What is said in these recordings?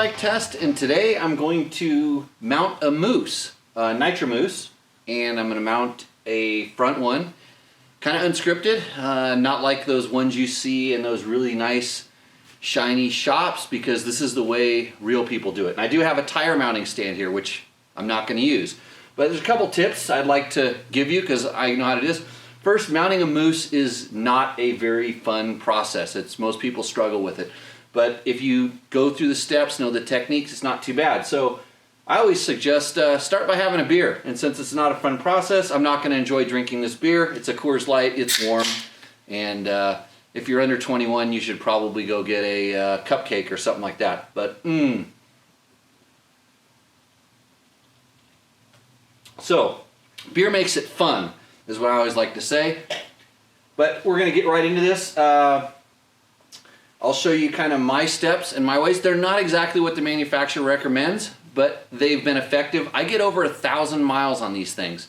bike test, and today I'm going to mount a Mousse, Nitro Mousse, and I'm going to mount a front one, kind of unscripted, not like those ones you see in those really nice shiny shops, because this is the way real people do it. And I do have a tire mounting stand here, which I'm not going to use, but there's a couple tips I'd like to give you because I know how to do this. First, mounting a Mousse is not a very fun process. Most people struggle with it. But if you go through the steps, know the techniques, it's not too bad. So I always suggest start by having a beer. And since it's not a fun process, I'm not going to enjoy drinking this beer. It's a Coors Light, it's warm. And if you're under 21, you should probably go get a cupcake or something like that. But So, beer makes it fun, is what I always like to say. But we're going to get right into this. I'll show you kind of my steps and my ways. They're not exactly what the manufacturer recommends, but they've been effective. I get over 1,000 miles on these things.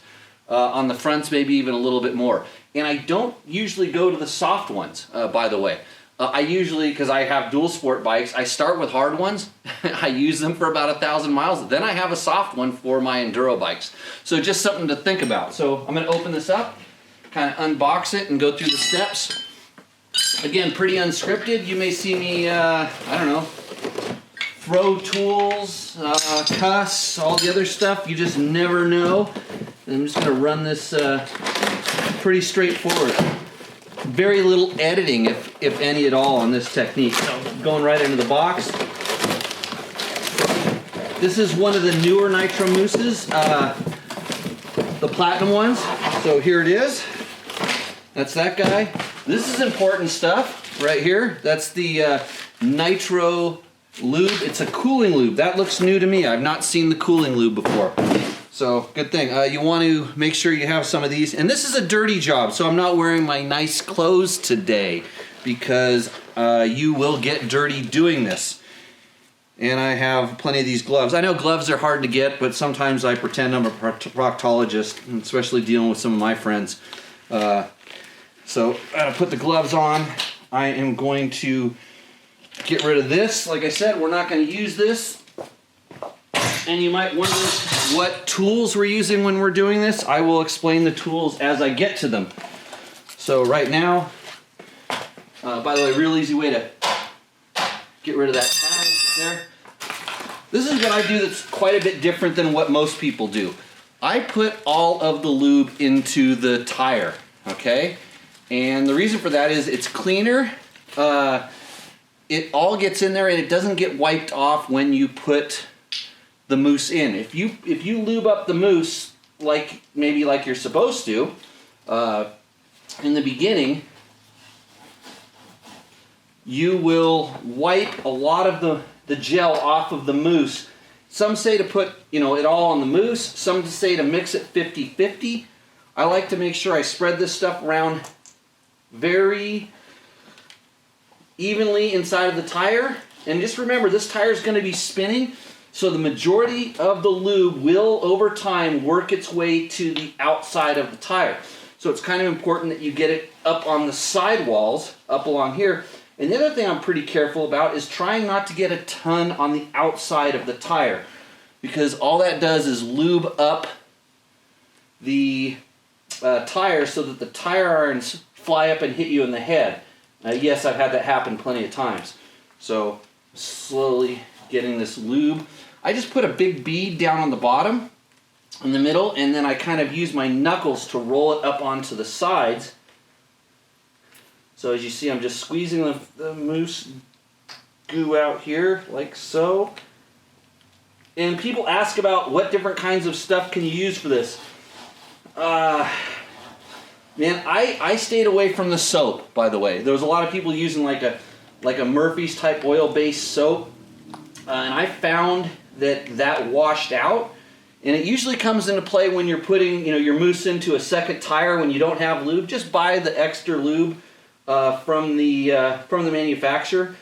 On the fronts, maybe even a little bit more. And I don't usually go to the soft ones, by the way. I usually, because I have dual sport bikes, I start with hard ones. I use them for about 1,000 miles. Then I have a soft one for my enduro bikes. So just something to think about. So I'm going to open this up, kind of unbox it and go through the steps. Again, pretty unscripted. You may see me, I don't know, throw tools, cuss, all the other stuff. You just never know. And I'm just going to run this pretty straightforward. Very little editing, if any at all, on this technique. So going right into the box. This is one of the newer Nitro Mousses, the platinum ones. So here it is. That's that guy. This is important stuff right here. That's the Nitro lube. It's a cooling lube. That looks new to me. I've not seen the cooling lube before. So good thing. You want to make sure you have some of these. And this is a dirty job, so I'm not wearing my nice clothes today because you will get dirty doing this. And I have plenty of these gloves. I know gloves are hard to get, but sometimes I pretend I'm a proctologist, especially dealing with some of my friends. So I'm going to put the gloves on. I am going to get rid of this. Like I said, we're not going to use this. And you might wonder what tools we're using when we're doing this. I will explain the tools as I get to them. So right now, by the way, real easy way to get rid of that tag there. This is what I do that's quite a bit different than what most people do. I put all of the lube into the tire, okay? And the reason for that is it's cleaner. It all gets in there and it doesn't get wiped off when you put the Mousse in. If you lube up the Mousse maybe like you're supposed to in the beginning, you will wipe a lot of the gel off of the Mousse. Some say to put it all on the Mousse. Some say to mix it 50-50. I like to make sure I spread this stuff around very evenly inside of the tire. And just remember, this tire is going to be spinning, so the majority of the lube will, over time, work its way to the outside of the tire. So it's kind of important that you get it up on the sidewalls, up along here. And the other thing I'm pretty careful about is trying not to get a ton on the outside of the tire, because all that does is lube up the tire so that the tire irons fly up and hit you in the head. Yes, I've had that happen plenty of times. So slowly getting this lube. I just put a big bead down on the bottom, in the middle, and then I kind of use my knuckles to roll it up onto the sides. So as you see, I'm just squeezing the Mousse goo out here, like so. And people ask about what different kinds of stuff can you use for this. Man, I stayed away from the soap, by the way. There was a lot of people using like a Murphy's type oil-based soap. And I found that washed out. And it usually comes into play when you're putting your Mousse into a second tire when you don't have lube. Just buy the extra lube from the manufacturer.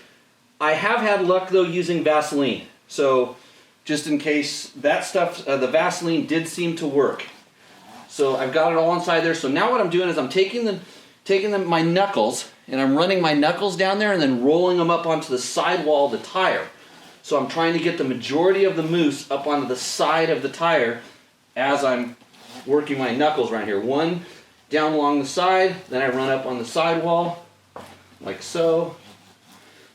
I have had luck though using Vaseline. So just in case that stuff, the Vaseline did seem to work. So I've got it all inside there. So now what I'm doing is I'm taking my knuckles and I'm running my knuckles down there and then rolling them up onto the sidewall of the tire. So I'm trying to get the majority of the mousse up onto the side of the tire as I'm working my knuckles right here. One down along the side, then I run up on the sidewall, like so.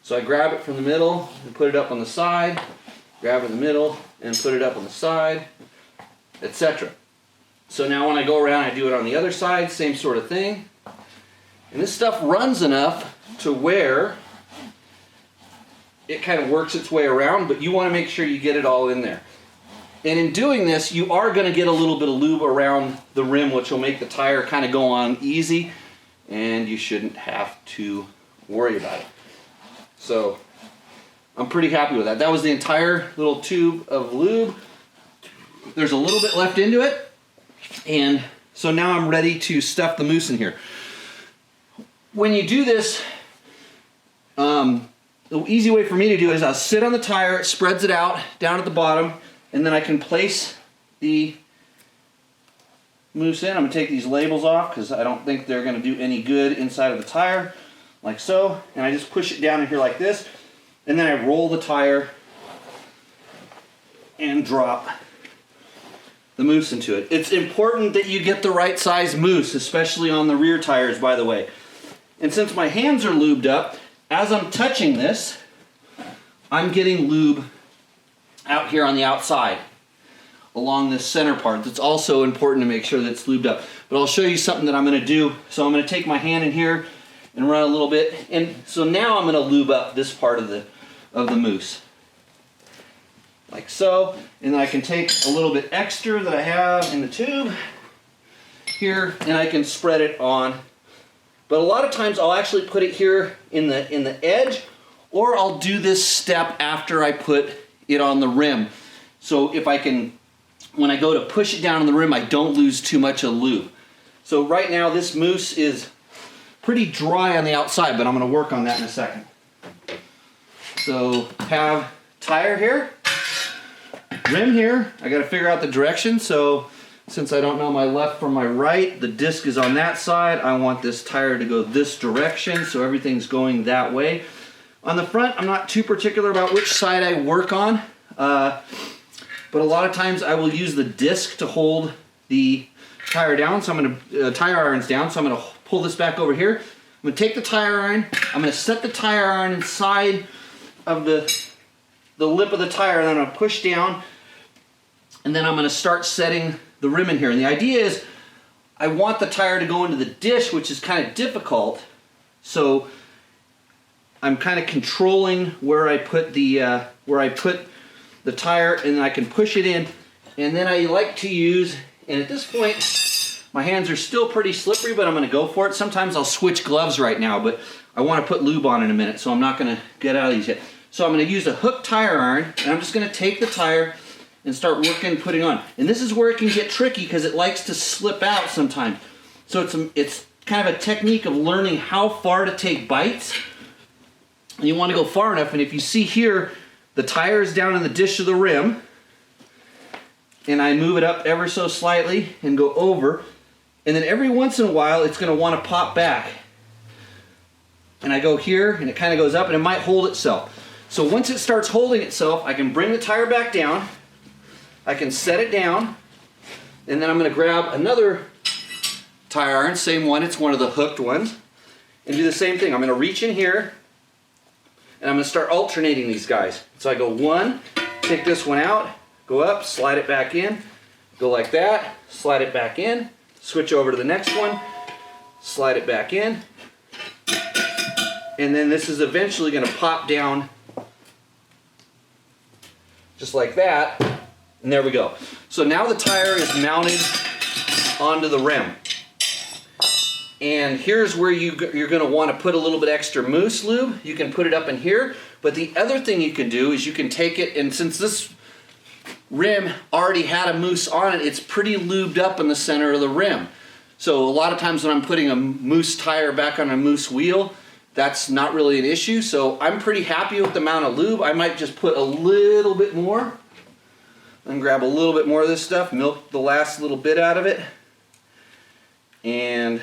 So I grab it from the middle and put it up on the side, grab it in the middle and put it up on the side, etc. So now when I go around, I do it on the other side, same sort of thing. And this stuff runs enough to where it kind of works its way around, but you want to make sure you get it all in there. And in doing this, you are going to get a little bit of lube around the rim, which will make the tire kind of go on easy, and you shouldn't have to worry about it. So I'm pretty happy with that. That was the entire little tube of lube. There's a little bit left into it, and so now I'm ready to stuff the mousse in here. When you do this, the easy way for me to do it is I'll sit on the tire, it spreads it out down at the bottom, and then I can place the mousse in. I'm going to take these labels off because I don't think they're going to do any good inside of the tire, like so. And I just push it down in here like this, and then I roll the tire and drop the mousse into it. It's important that you get the right size mousse, especially on the rear tires, by the way. And since my hands are lubed up, as I'm touching this, I'm getting lube out here on the outside along this center part. That's also important to make sure that it's lubed up. But I'll show you something that I'm going to do. So I'm going to take my hand in here and run a little bit. And so now I'm going to lube up this part of the mousse. Like so. And then I can take a little bit extra that I have in the tube here and I can spread it on. But a lot of times I'll actually put it here in the edge, or I'll do this step after I put it on the rim. So if I can, when I go to push it down on the rim, I don't lose too much of lube. So right now this mousse is pretty dry on the outside, but I'm going to work on that in a second. So have tire here, rim here. I got to figure out the direction. So since I don't know my left from my right, the disc is on that side. I want this tire to go this direction, so everything's going that way. On the front, I'm not too particular about which side I work on, but a lot of times I will use the disc to hold the tire down. So I'm going to tire irons down. So I'm going to pull this back over here. I'm going to take the tire iron. I'm going to set the tire iron inside of the lip of the tire, and then I'm going to push down, and then I'm going to start setting the rim in here. And the idea is I want the tire to go into the dish, which is kind of difficult. So I'm kind of controlling where I put the tire, and then I can push it in. And then I like to use, and at this point my hands are still pretty slippery, but I'm going to go for it. Sometimes I'll switch gloves right now, but I want to put lube on in a minute, so I'm not going to get out of these yet. So I'm going to use a hook tire iron, and I'm just going to take the tire and start working, putting on. And this is where it can get tricky because it likes to slip out sometimes. So it's kind of a technique of learning how far to take bites. And you want to go far enough, and if you see here, the tire is down in the dish of the rim, and I move it up ever so slightly and go over, and then every once in a while it's going to want to pop back. And I go here, and it kind of goes up, and it might hold itself. So once it starts holding itself, I can bring the tire back down, I can set it down, and then I'm going to grab another tire iron, same one, it's one of the hooked ones, and do the same thing. I'm going to reach in here, and I'm going to start alternating these guys. So I go one, take this one out, go up, slide it back in, go like that, slide it back in, switch over to the next one, slide it back in, and then this is eventually going to pop down just like that, and there we go. So now the tire is mounted onto the rim. And here's where you're going to want to put a little bit extra mousse lube. You can put it up in here, but the other thing you can do is you can take it, and since this rim already had a mousse on it, it's pretty lubed up in the center of the rim. So a lot of times when I'm putting a mousse tire back on a mousse wheel, that's not really an issue. So I'm pretty happy with the amount of lube. I might just put a little bit more and grab a little bit more of this stuff, milk the last little bit out of it, and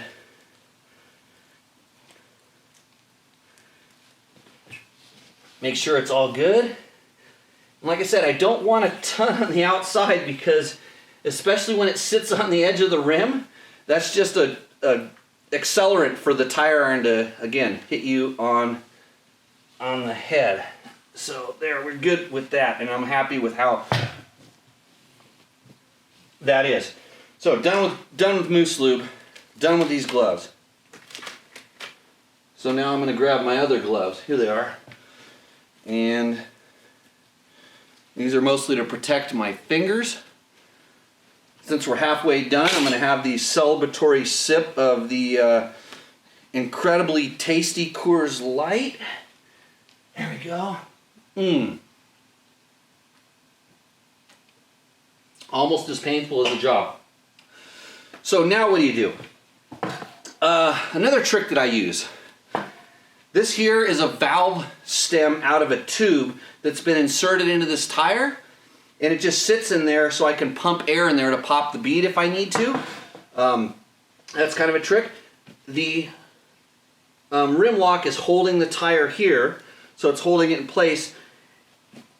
make sure it's all good. Like I said, I don't want a ton on the outside because, especially when it sits on the edge of the rim, that's just a accelerant for the tire iron to, again, hit you on the head. So there, we're good with that, and I'm happy with how that is. So done with Mousse lube, done with these gloves. So now I'm going to grab my other gloves. Here they are. And these are mostly to protect my fingers. Since we're halfway done, I'm going to have the celebratory sip of the incredibly tasty Coors Light. There we go. Almost as painful as the jaw. So now what do? Another trick that I use. This here is a valve stem out of a tube that's been inserted into this tire, and it just sits in there so I can pump air in there to pop the bead if I need to. That's kind of a trick. The rim lock is holding the tire here, so it's holding it in place.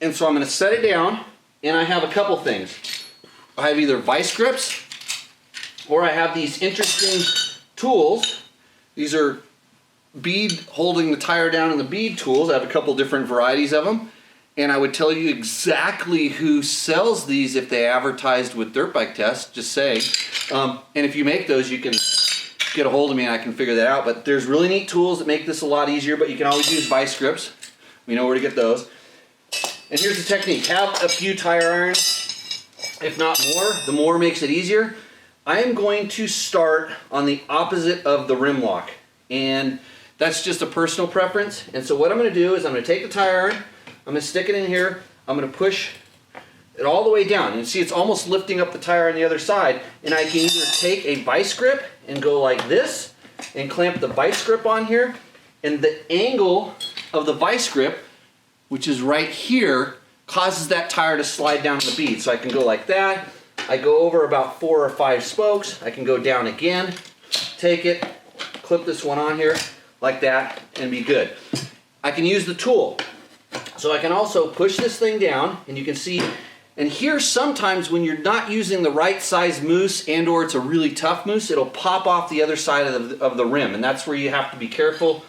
And so I'm going to set it down, and I have a couple things. I have either vice grips, or I have these interesting tools. These are bead holding the tire down in the bead tools. I have a couple different varieties of them, and I would tell you exactly who sells these if they advertised with Dirt Bike Test, just say. And if you make those, you can get a hold of me and I can figure that out. But there's really neat tools that make this a lot easier, but you can always use vice grips. We know where to get those. And here's the technique. Have a few tire irons, if not more. The more makes it easier. I am going to start on the opposite of the rim lock, and that's just a personal preference. And so what I'm going to do is I'm going to take the tire iron, I'm going to stick it in here, I'm going to push it all the way down. And you see it's almost lifting up the tire on the other side, and I can either take a vice grip and go like this and clamp the vice grip on here, and the angle of the vice grip, which is right here, causes that tire to slide down the bead. So I can go like that. I go over about 4 or 5 spokes. I can go down again, take it, clip this one on here like that, and be good. I can use the tool. So I can also push this thing down, and you can see, and here sometimes when you're not using the right size mousse and or it's a really tough mousse, it'll pop off the other side of the rim, and that's where you have to be careful.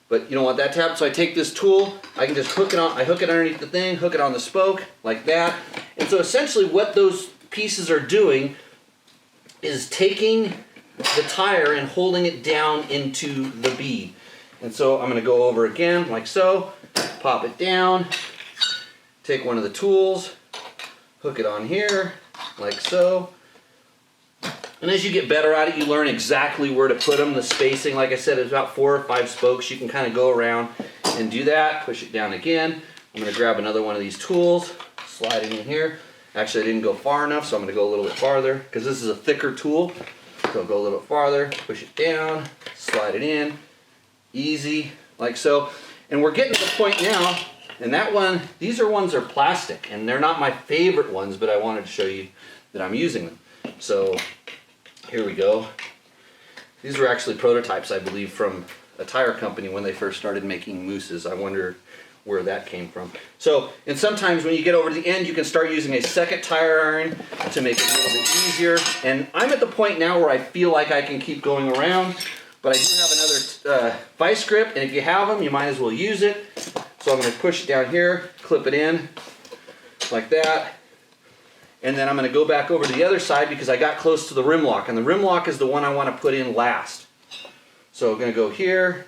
But you don't want that to happen. So I take this tool, I can just hook it on, I hook it underneath the thing, hook it on the spoke, like that. And so essentially what those pieces are doing is taking the tire and holding it down into the bead. And so I'm going to go over again, like so, pop it down, take one of the tools, hook it on here, like so. And as you get better at it, you learn exactly where to put them. The spacing, like I said, is about 4 or 5 spokes. You can kind of go around and do that. Push it down again. I'm going to grab another one of these tools, slide it in here. Actually, I didn't go far enough, so I'm going to go a little bit farther because this is a thicker tool. So I'll go a little bit farther, push it down, slide it in, easy, like so. And we're getting to the point now, and that one, these are ones that are plastic, and they're not my favorite ones, but I wanted to show you that I'm using them. So here we go. These were actually prototypes, I believe, from a tire company when they first started making mousses. I wonder where that came from. So, and sometimes when you get over to the end, you can start using a second tire iron to make it a little bit easier. And I'm at the point now where I feel like I can keep going around, but I do have another vice grip, and if you have them, you might as well use it. So I'm going to push it down here, clip it in, like that. And then I'm going to go back over to the other side because I got close to the rim lock, and the rim lock is the one I want to put in last. So I'm going to go here,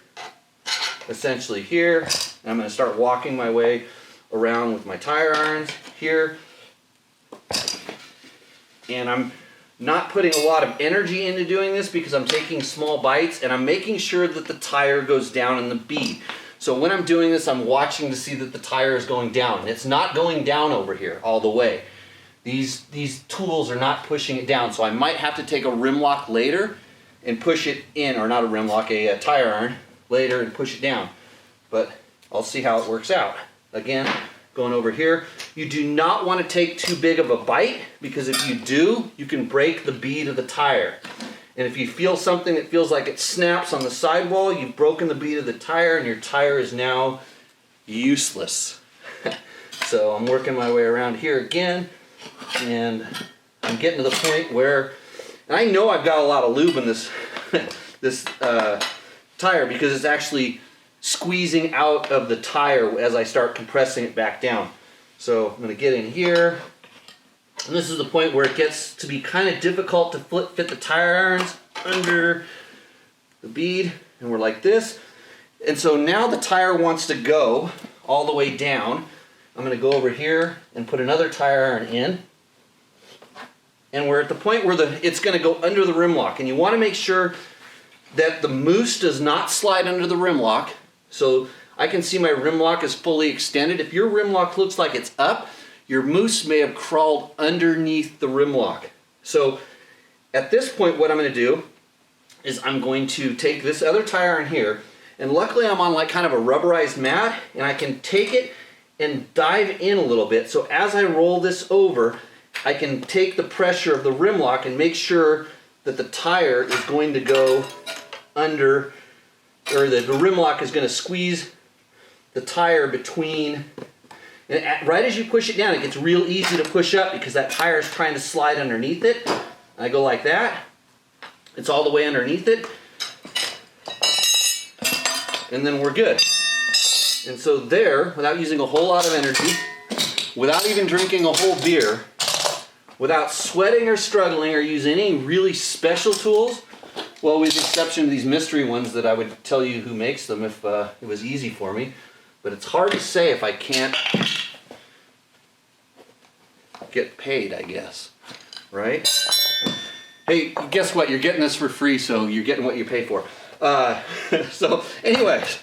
essentially here, and I'm going to start walking my way around with my tire irons here. And I'm not putting a lot of energy into doing this because I'm taking small bites, and I'm making sure that the tire goes down in the bead. So when I'm doing this, I'm watching to see that the tire is going down, and it's not going down over here all the way. These tools are not pushing it down, so I might have to take a rim lock later and push it in, or not a rim lock, a tire iron later and push it down. But I'll see how it works out. Again, going over here. You do not want to take too big of a bite, because if you do, you can break the bead of the tire. And if you feel something that feels like it snaps on the sidewall, you've broken the bead of the tire, and your tire is now useless. So I'm working my way around here again, and I'm getting to the point where, and I know I've got a lot of lube in this this tire because it's actually squeezing out of the tire as I start compressing it back down. So I'm going to get in here, and this is the point where it gets to be kind of difficult to fit the tire irons under the bead, and we're like this. And so now the tire wants to go all the way down. I'm going to go over here and put another tire iron in. And we're at the point where it's going to go under the rim lock. And you want to make sure that the mousse does not slide under the rim lock. So I can see my rim lock is fully extended. If your rim lock looks like it's up, your mousse may have crawled underneath the rim lock. So at this point, what I'm going to do is I'm going to take this other tire iron here, and luckily I'm on like kind of a rubberized mat, and I can take it and dive in a little bit. So as I roll this over, I can take the pressure of the rim lock and make sure that the tire is going to go under, or the rim lock is going to squeeze the tire between. And right as you push it down, it gets real easy to push up because that tire is trying to slide underneath it. I go like that. It's all the way underneath it. And then we're good. And so there, without using a whole lot of energy, without even drinking a whole beer, without sweating or struggling or using any really special tools, well, with the exception of these mystery ones that I would tell you who makes them if it was easy for me. But it's hard to say if I can't get paid, I guess. Right? Hey, guess what? You're getting this for free, so you're getting what you pay for. So anyways,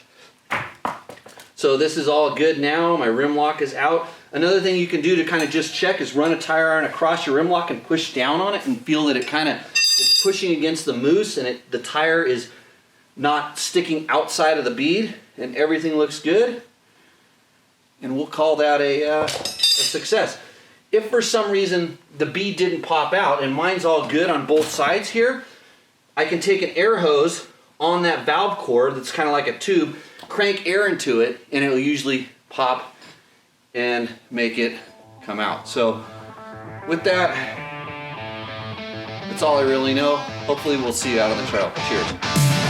so this is all good now. My rim lock is out. Another thing you can do to kind of just check is run a tire iron across your rim lock and push down on it and feel that it kind of is pushing against the mousse, and the tire is not sticking outside of the bead, and everything looks good. And we'll call that a success. If for some reason the bead didn't pop out and mine's all good on both sides here, I can take an air hose on that valve cord that's kind of like a tube, crank air into it, and it'll usually pop and make it come out. So with that, that's all I really know. Hopefully we'll see you out on the trail. Cheers.